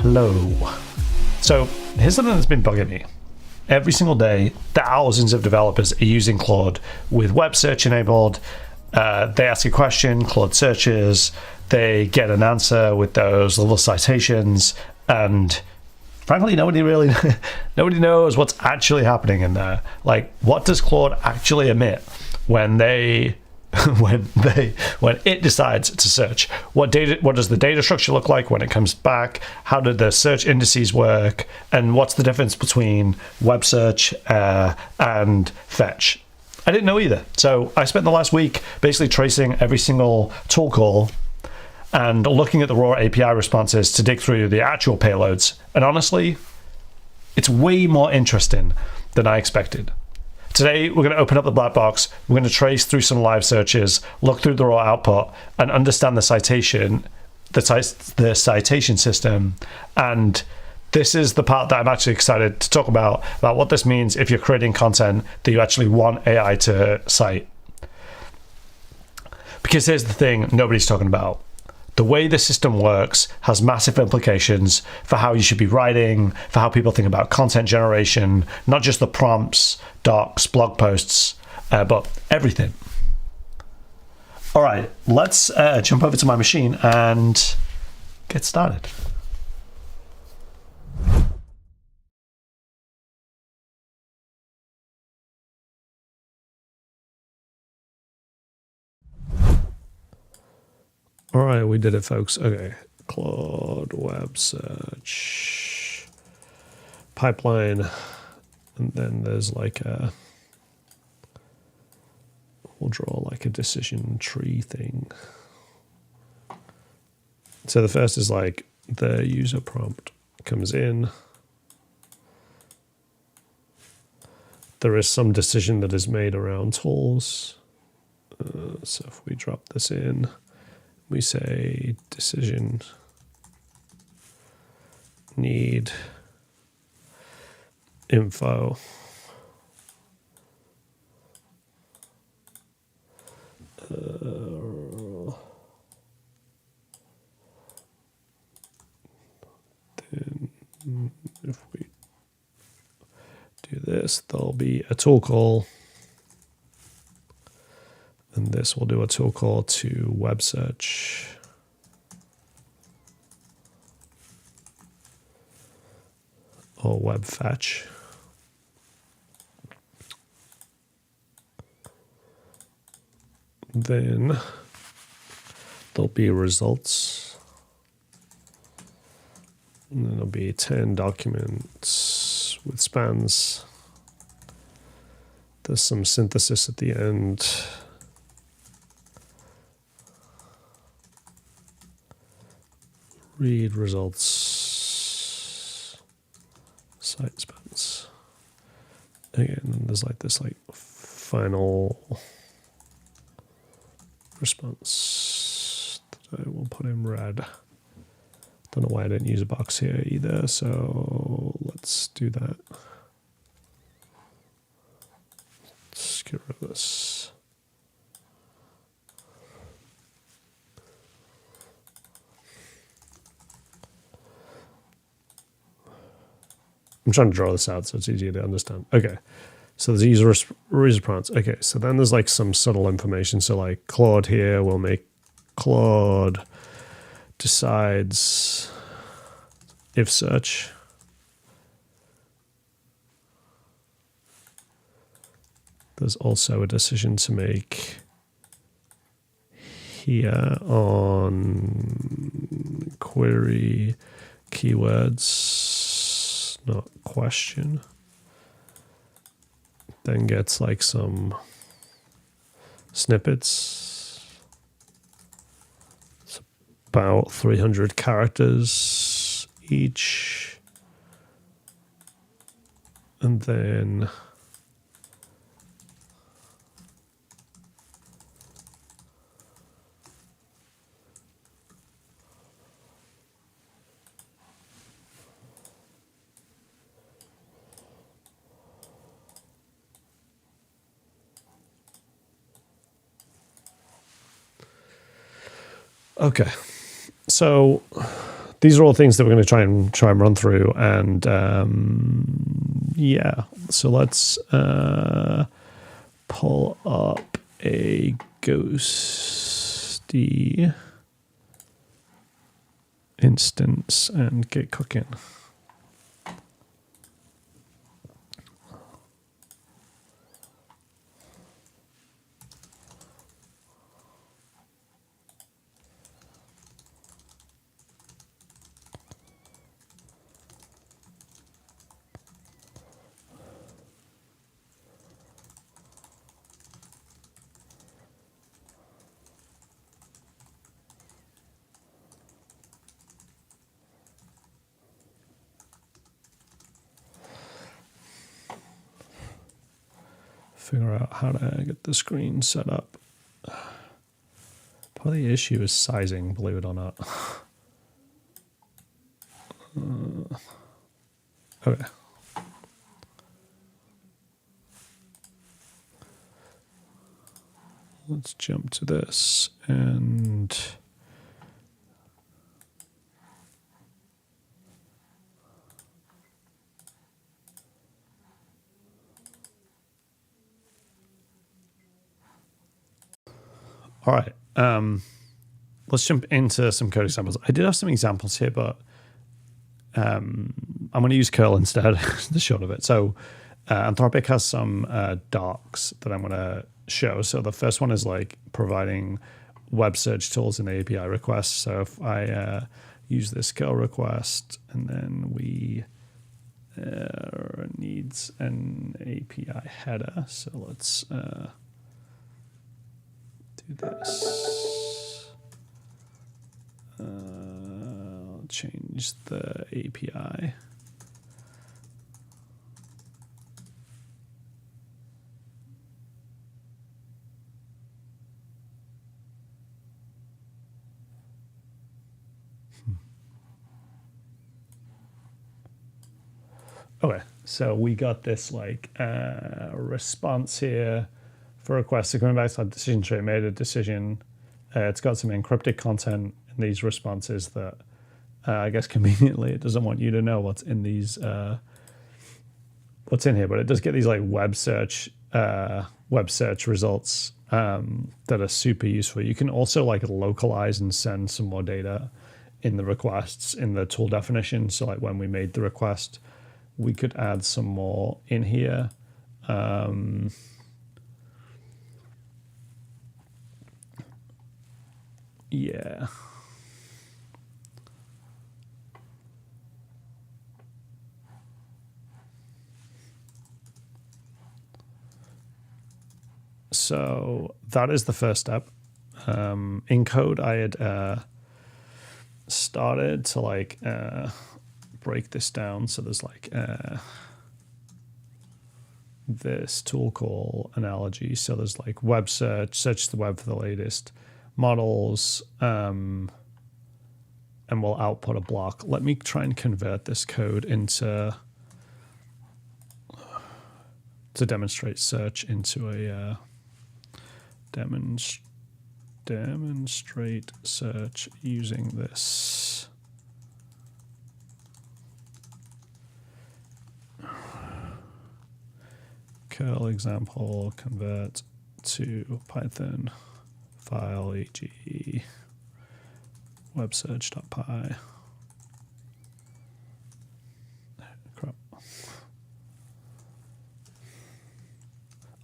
Hello. So here's something that's been bugging me. Every single day, thousands of developers are using Claude with web search enabled. They ask a question, Claude searches, they get an answer with those little citations, and frankly, nobody knows what's actually happening in there. Like, what does Claude actually emit when it decides to search? What does the data structure look like when it comes back? How do the search indices work? And what's the difference between web search and fetch? I didn't know either. So I spent the last week basically tracing every single tool call and looking at the raw API responses to dig through the actual payloads. And honestly, it's way more interesting than I expected. Today, we're going to open up the black box. We're going to trace through some live searches, look through the raw output, and understand the citation system. And this is the part that I'm actually excited to talk about what this means if you're creating content that you actually want AI to cite. Because here's the thing nobody's talking about. The way the system works has massive implications for how you should be writing, for how people think about content generation, not just the prompts, docs, blog posts, but everything. All right, let's jump over to my machine and get started. All right, we did it, folks. Okay, Claude web search pipeline, and then there's like we'll draw like a decision tree thing. So the first is like the user prompt comes in. There is some decision that is made around tools. So if we drop this in, we say decision need info. Then if we do this, there'll be a tool call. And this will do a tool call to web search. Or web fetch. Then there'll be results. And then there'll be 10 documents with spans. There's some synthesis at the end. Read results, site spans. Again, and there's like this like final response that I will put in red. Don't know why I didn't use a box here either, so let's do that. Let's get rid of this. I'm trying to draw this out so it's easier to understand. Okay, so there's user prompts. Okay, so then there's like some subtle information. So like Claude here will make Claude decides if search. There's also a decision to make here on query keywords. Not question. Then gets like some snippets. It's about 300 characters each. And then okay, so these are all things that we're going to try and run through. And yeah, so let's pull up a ghosty instance and get cooking. Figure out how to get the screen set up. Part of the issue is sizing, believe it or not. Okay. Let's jump to this and all right. Let's jump into some code examples. I did have some examples here, but I'm going to use curl instead, the short of it. So Anthropic has some docs that I'm going to show. So the first one is like providing web search tools in the API request. So if I use this curl request and then we needs an API header. So let's do this. I'll change the API. Okay, so we got this like response here for requests. So going back to that decision tree, made a decision. It's got some encrypted content in these responses that I guess conveniently it doesn't want you to know what's in these what's in here, but it does get these like web search results that are super useful. You can also like localize and send some more data in the requests in the tool definition. So like when we made the request, we could add some more in here. Yeah. So that is the first step. In code, I had started to like break this down. So there's like this tool call analogy. So there's like web search the web for the latest models, and we'll output a block. Let me try and convert this code into to demonstrate search into a demonstrate search using this. Curl example convert to Python file eg web search.py. Crap.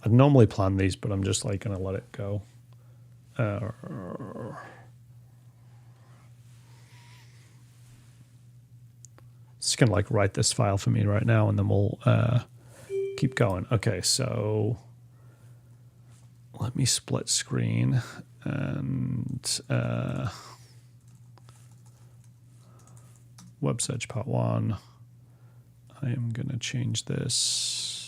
I'd normally plan these, but I'm just like gonna let it go. It's gonna like write this file for me right now, and then we'll keep going. Okay, so let me split screen and web search part 1. I am going to change this.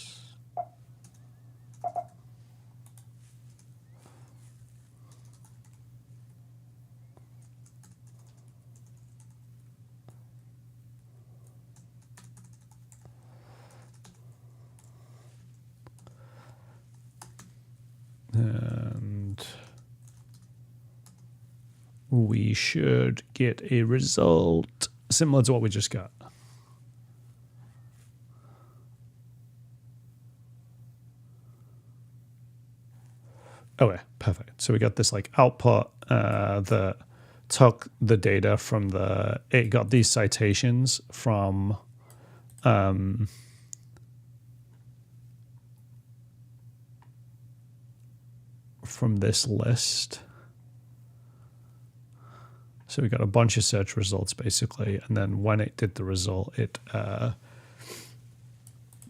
And we should get a result similar to what we just got. Okay, perfect. So we got this like output that took the data from it got these citations from this list. So we got a bunch of search results basically, and then when it did the result, it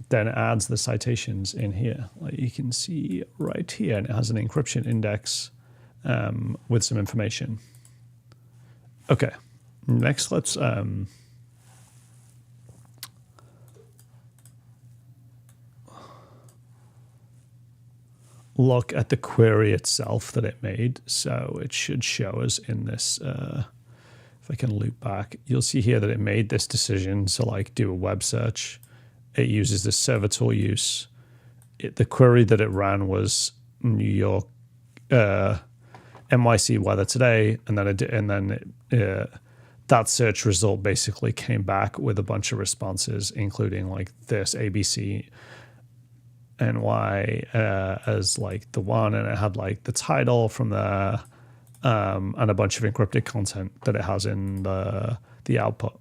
then adds the citations in here, like you can see right here, and it has an encryption index with some information. Okay, next let's look at the query itself that it made. So it should show us in this, if I can loop back, you'll see here that it made this decision to like do a web search. It uses the server tool use. The query that it ran was New York, NYC weather today, and then that search result basically came back with a bunch of responses, including like this ABC NY as like the one, and it had like the title from the and a bunch of encrypted content that it has in the output.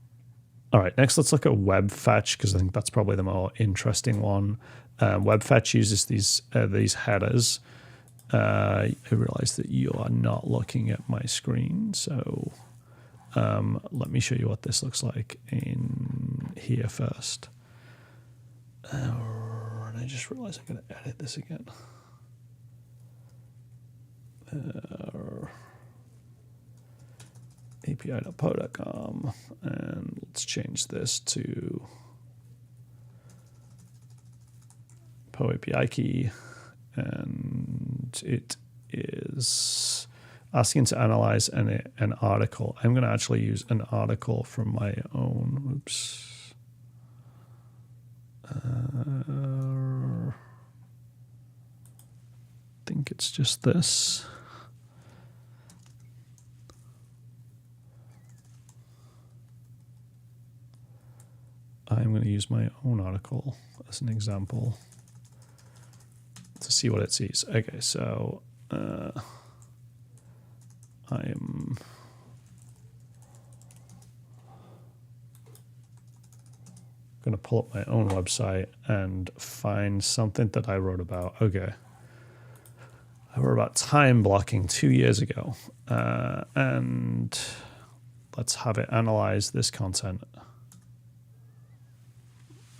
All right, next let's look at web fetch, because I think that's probably the more interesting one. Web fetch uses these headers. I realize that you are not looking at my screen, so let me show you what this looks like in here first. And I just realized I'm going to edit this again. API.po.com, and let's change this to Po API key, and it is asking to analyze an article. I'm going to actually use an article from my own. Oops. I think it's just this. I'm going to use my own article as an example to see what it sees. Okay, so I'm going to pull up my own website and find something that I wrote about. Okay. I wrote about time blocking 2 years ago. And let's have it analyze this content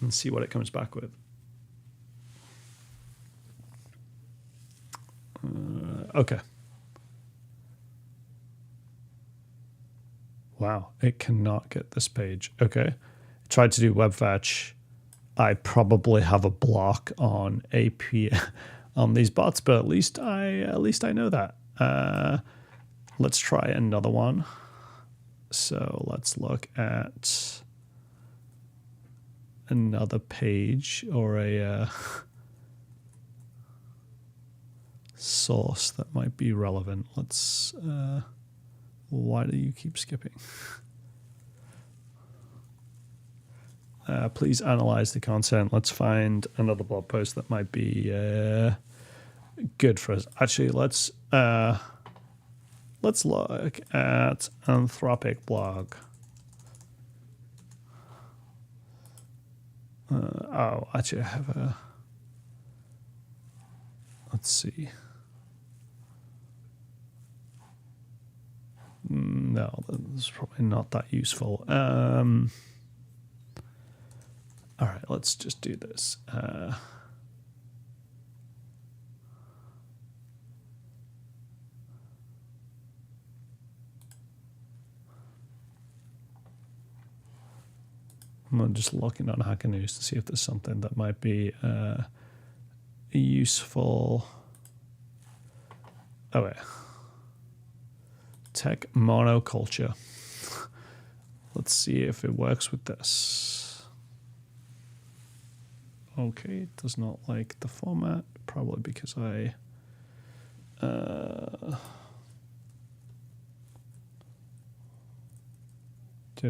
and see what it comes back with. Okay. Wow, it cannot get this page. Okay. Tried to do web fetch. I probably have a block on API on these bots, but at least I know that. Let's try another one. So let's look at another page or a source that might be relevant. Let's. Why do you keep skipping? Please analyze the content. Let's find another blog post that might be good for us. Actually, let's look at Anthropic blog. Actually, I have a. Let's see. No, that's probably not that useful. All right, let's just do this. I'm just looking on Hacker News to see if there's something that might be useful. Oh, wait. Tech monoculture. Let's see if it works with this. Okay, it does not like the format, probably because I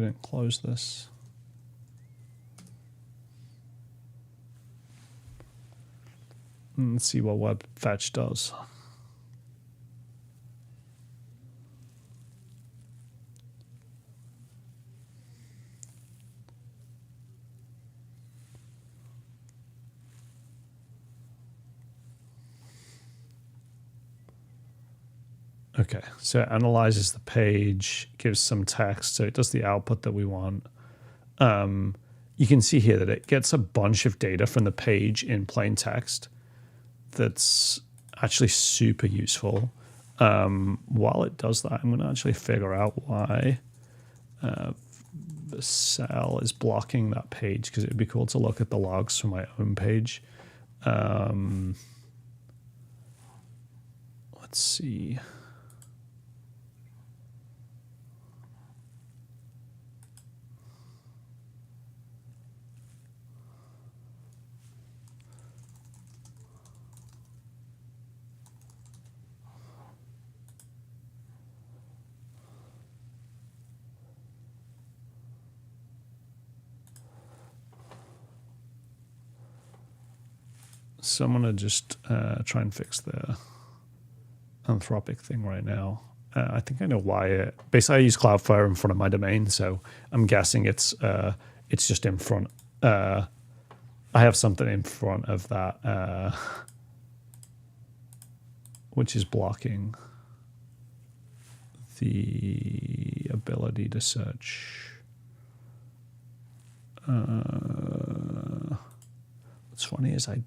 didn't close this. Let's see what web fetch does. Okay, so it analyzes the page, gives some text, so it does the output that we want. You can see here that it gets a bunch of data from the page in plain text. That's actually super useful. While it does that, I'm going to actually figure out why the cell is blocking that page, because it would be cool to look at the logs from my own page. Let's see. So I'm going to just try and fix the Anthropic thing right now. I think I know why. Basically, I use Cloudflare in front of my domain, so I'm guessing it's just in front. I have something in front of that, which is blocking the ability to search. What's funny is I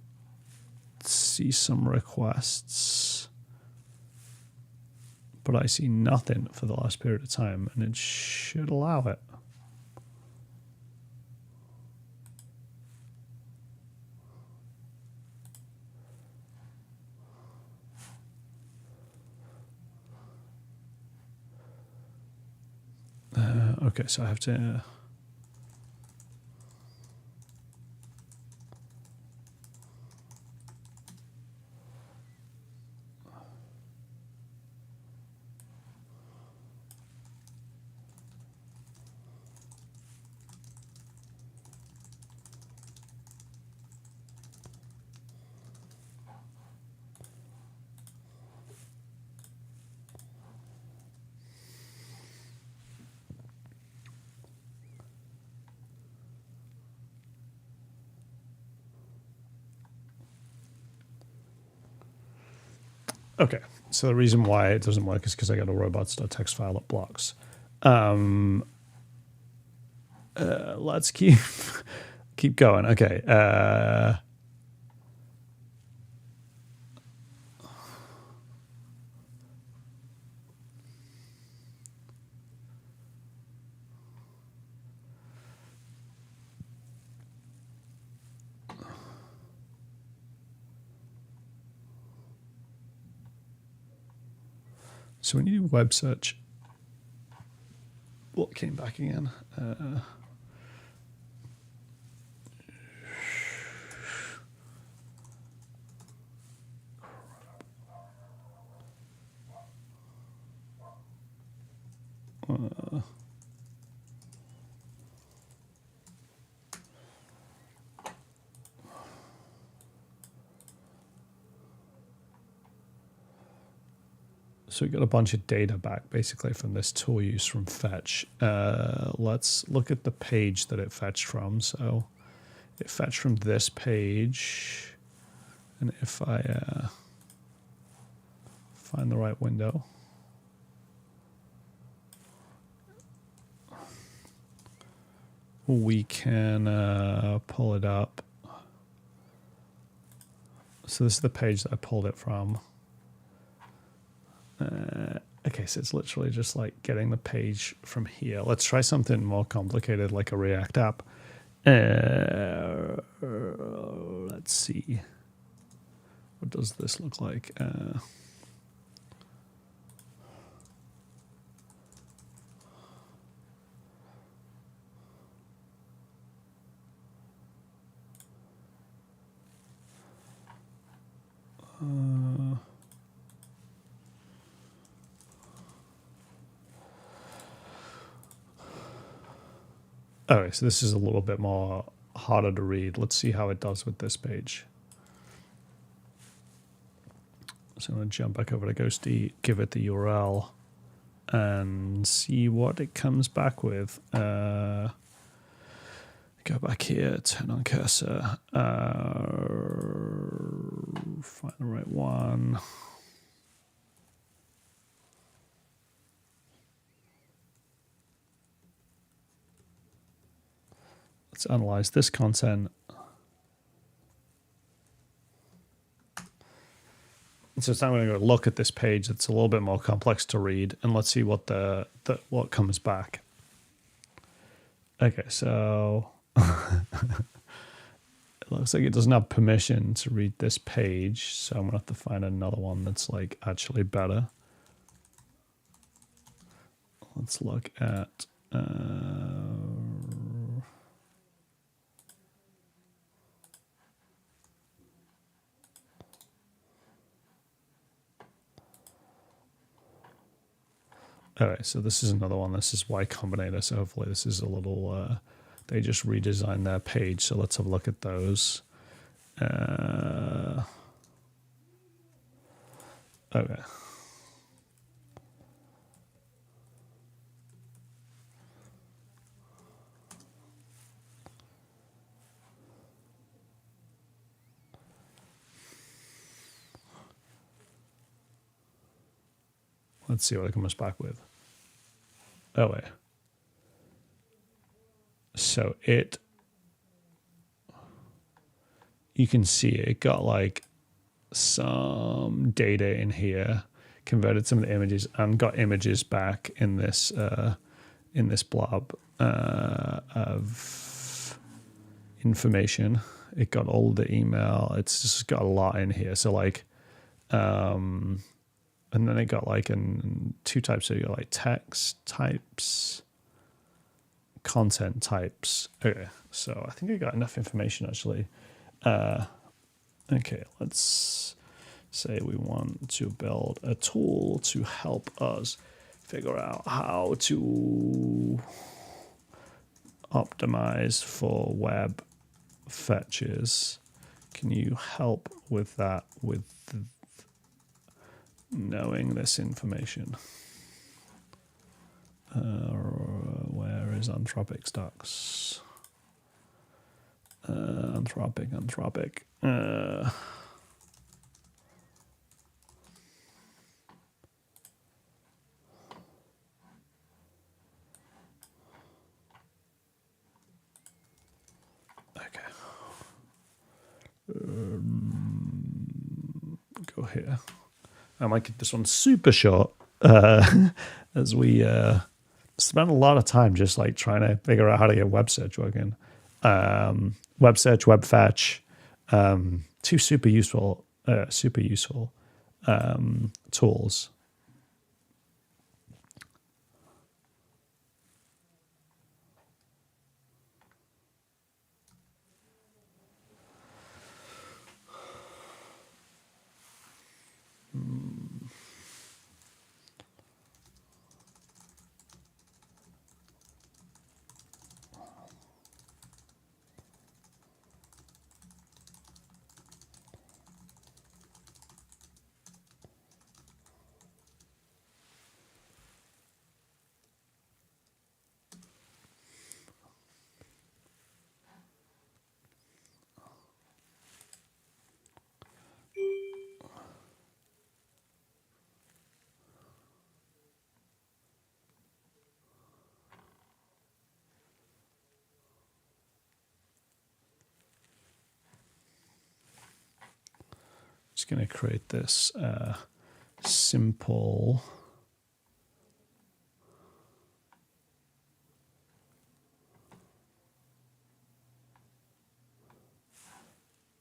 see some requests, but I see nothing for the last period of time, and it should allow it. Okay, so I have to... Okay, so the reason why it doesn't work is because I got a robots.txt file that blocks. Let's keep going. Okay. So when you do web search, what came back again? So we got a bunch of data back basically from this tool use from fetch. Let's look at the page that it fetched from. So it fetched from this page. And if I find the right window, we can pull it up. So this is the page that I pulled it from. Okay, so it's literally just like getting the page from here. Let's try something more complicated like a React app. Let's see. What does this look like? Okay, so this is a little bit more harder to read. Let's see how it does with this page. So I'm going to jump back over to Ghosty, give it the URL, and see what it comes back with. Go back here, turn on cursor, find the right one. Let's analyze this content. So it's now going to go look at this page. It's a little bit more complex to read, and let's see what what comes back. Okay, so it looks like it doesn't have permission to read this page, so I'm gonna have to find another one that's like actually better. Let's look at all right, so this is another one. This is Y Combinator, so hopefully this is a little, they just redesigned their page, so let's have a look at those. Okay. Let's see what it comes back with. Oh, wait. So you can see it got like some data in here, converted some of the images, and got images back in this blob of information. It got all the email. It's just got a lot in here. So like, and then it got like two types. So you got like text types, content types. Okay, so I think I got enough information actually. Okay, let's say we want to build a tool to help us figure out how to optimize for web fetches. Can you help with that with knowing this information? Where is Anthropic stocks? Anthropic. Okay. Go here. I might get this one super short, as we spent a lot of time just like trying to figure out how to get web search working. Web search, web fetch, two super useful tools. Just going to create this simple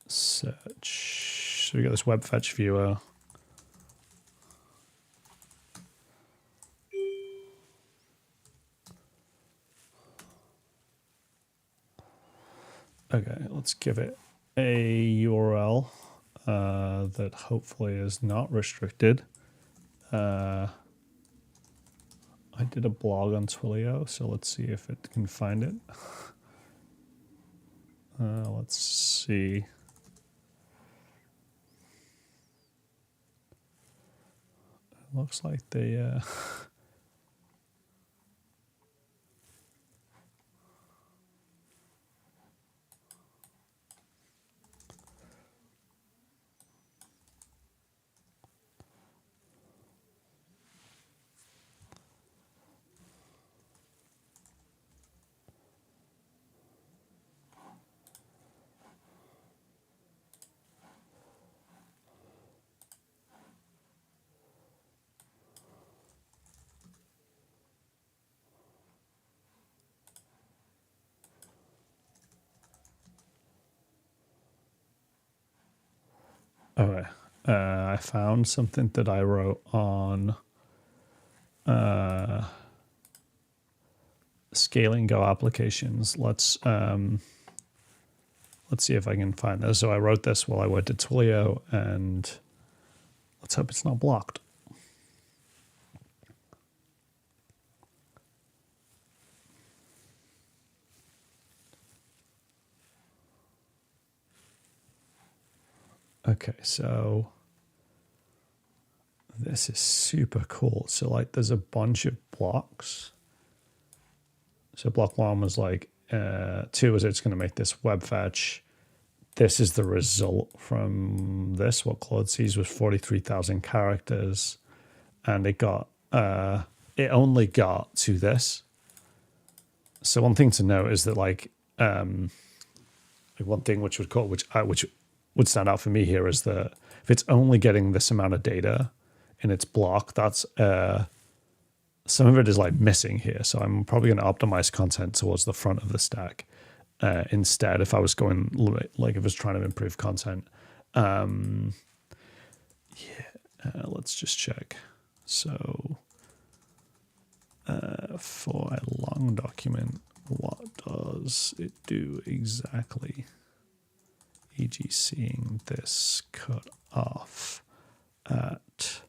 search. So we got this web fetch viewer. Okay, let's give it a URL that hopefully is not restricted. I did a blog on Twilio, so let's see if it can find it. Let's see. It looks like they... Okay, I found something that I wrote on scaling Go applications. Let's see if I can find this. So I wrote this while I went to Twilio, and let's hope it's not blocked. Okay, so this is super cool. So like there's a bunch of blocks. So block 1 was like 2 is it's going to make this web fetch. This is the result from this. What Claude sees was 43,000 characters, and it only got to this. So one thing to note is that like one thing which would stand out for me here is that if it's only getting this amount of data in its block, that's some of it is like missing here. So I'm probably going to optimize content towards the front of the stack instead. If I was going like if I was trying to improve content, let's just check. So for a long document, what does it do exactly? E.g. seeing this cut off at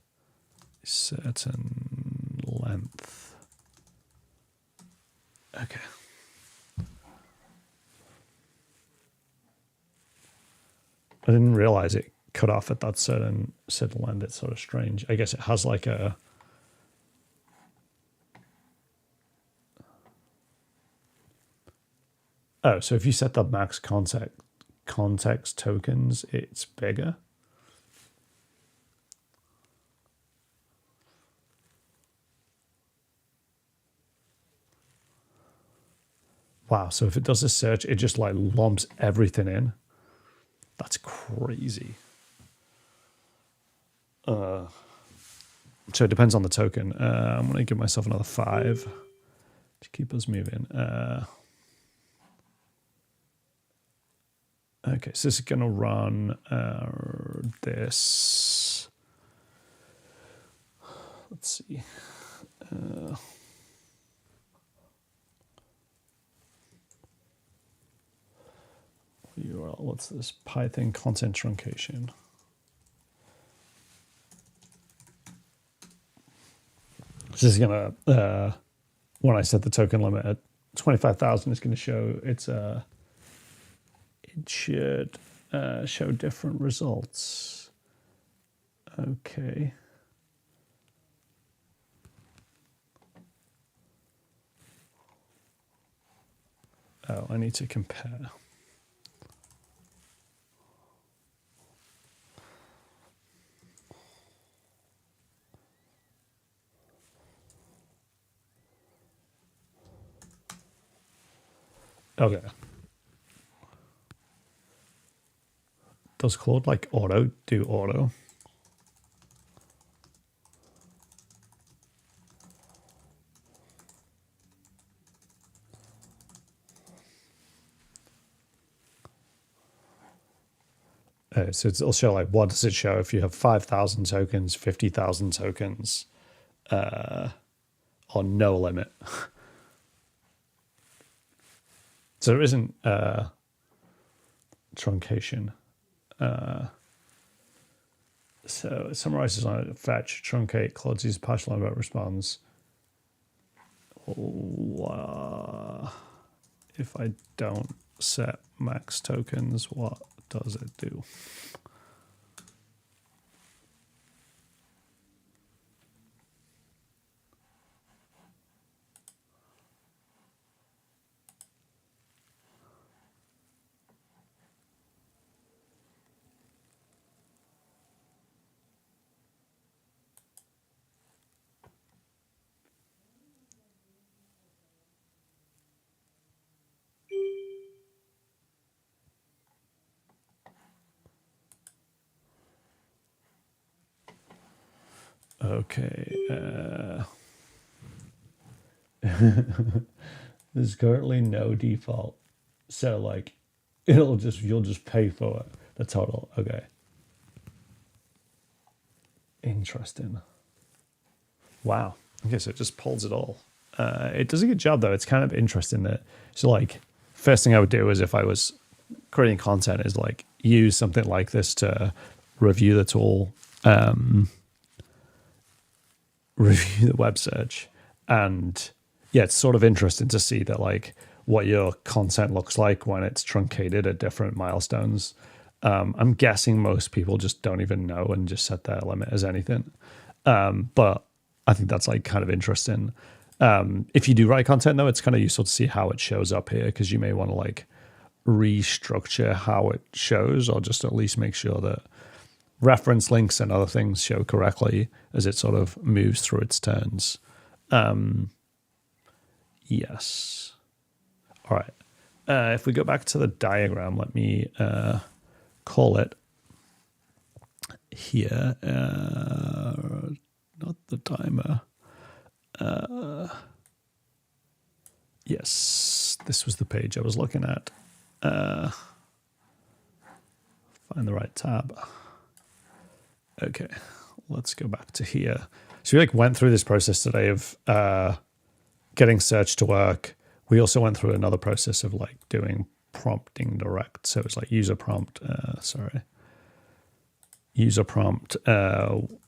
a certain length. Okay. I didn't realize it cut off at that certain length. It's sort of strange. I guess it has like a... Oh, so if you set the max context tokens, it's bigger. Wow, so if it does a search, it just like lumps everything in. That's crazy. So it depends on the token. I'm going to give myself another 5 to keep us moving. Okay, so this is going to run this. Let's see. URL, what's this? Python content truncation. This is going to, when I set the token limit at 25,000, it's going to show it should show different results. Okay. Oh, I need to compare. Okay. Does Claude like do auto? So it'll show like, what does it show if you have 5,000 tokens, 50,000 tokens, or no limit? So there isn't truncation. So it summarizes on it, fetch, truncate, Claude sees partial limit, responds. if I don't set max tokens, what does it do? Okay. There's currently no default, so like you'll just pay for it, the total. Okay. Interesting. Wow. Okay, so it just pulls it all. It does a good job though. It's kind of interesting that so like first thing I would do is if I was creating content is like use something like this to review the tool, review the web search, and yeah, it's sort of interesting to see that like what your content looks like when it's truncated at different milestones. I'm guessing most people just don't even know and just set their limit as anything. But I think that's like kind of interesting. If you do write content though, it's kind of useful to see how it shows up here because you may want to like restructure how it shows or just at least make sure that reference links and other things show correctly as it sort of moves through its turns. Yes. All right. If we go back to the diagram, let me call it here. Not the timer. Yes, this was the page I was looking at. Find the right tab. Okay, let's go back to here. So we like went through this process today of getting search to work. We also went through another process of like doing prompting direct. So it's like user prompt, user prompt,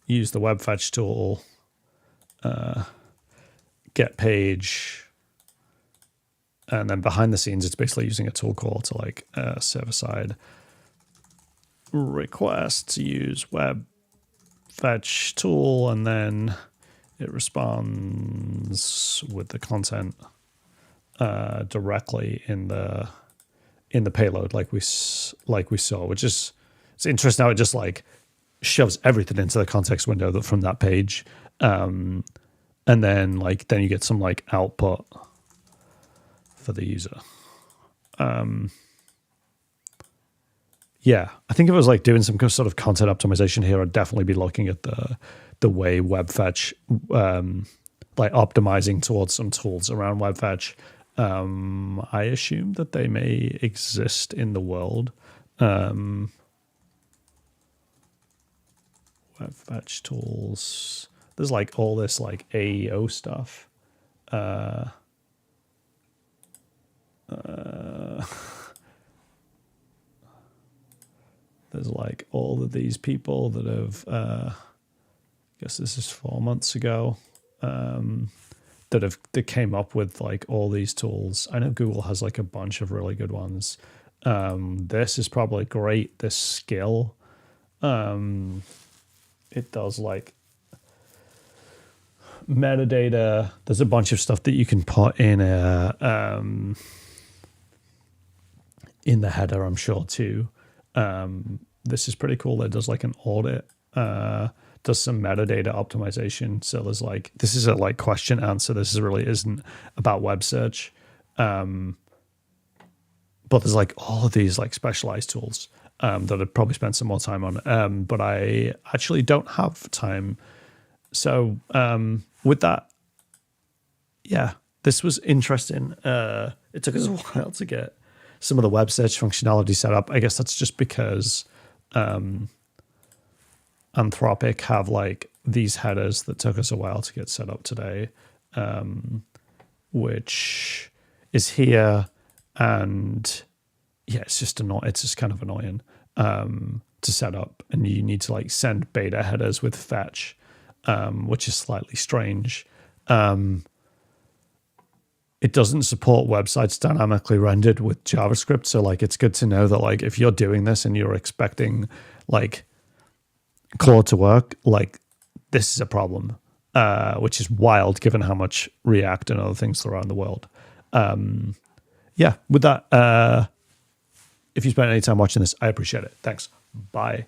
use the web fetch tool, get page, and then behind the scenes, it's basically using a tool call to like server side request to use web fetch tool, and then it responds with the content directly in the payload, like we saw, which is it's interesting how it just like shoves everything into the context window from that page, and then you get some like output for the user. Yeah, I think if I was like doing some sort of content optimization here, I'd definitely be looking at the way web fetch, like optimizing towards some tools around web fetch. I assume that they may exist in the world. Web fetch tools. There's like all this like AEO stuff. There's like all of these people that have, I guess this is 4 months ago, that came up with like all these tools. I know Google has like a bunch of really good ones. This is probably great. This skill, it does like metadata. There's a bunch of stuff that you can put in the header, I'm sure too. This is pretty cool. It does like an audit, does some metadata optimization. So there's like, this is a like question answer. This really isn't about web search. But there's like all of these like specialized tools that I'd probably spend some more time on. But I actually don't have time. So with that, yeah, this was interesting. It took us a while to get some of the web search functionality set up. I guess that's just because Anthropic have like these headers that took us a while to get set up today, which is here. And yeah, it's just kind of annoying to set up. And you need to like send beta headers with fetch, which is slightly strange. it doesn't support websites dynamically rendered with JavaScript. So like, it's good to know that like, if you're doing this and you're expecting like Claude to work, like this is a problem, which is wild given how much React and other things there are in the world. Yeah, with that, if you spent any time watching this, I appreciate it. Thanks. Bye.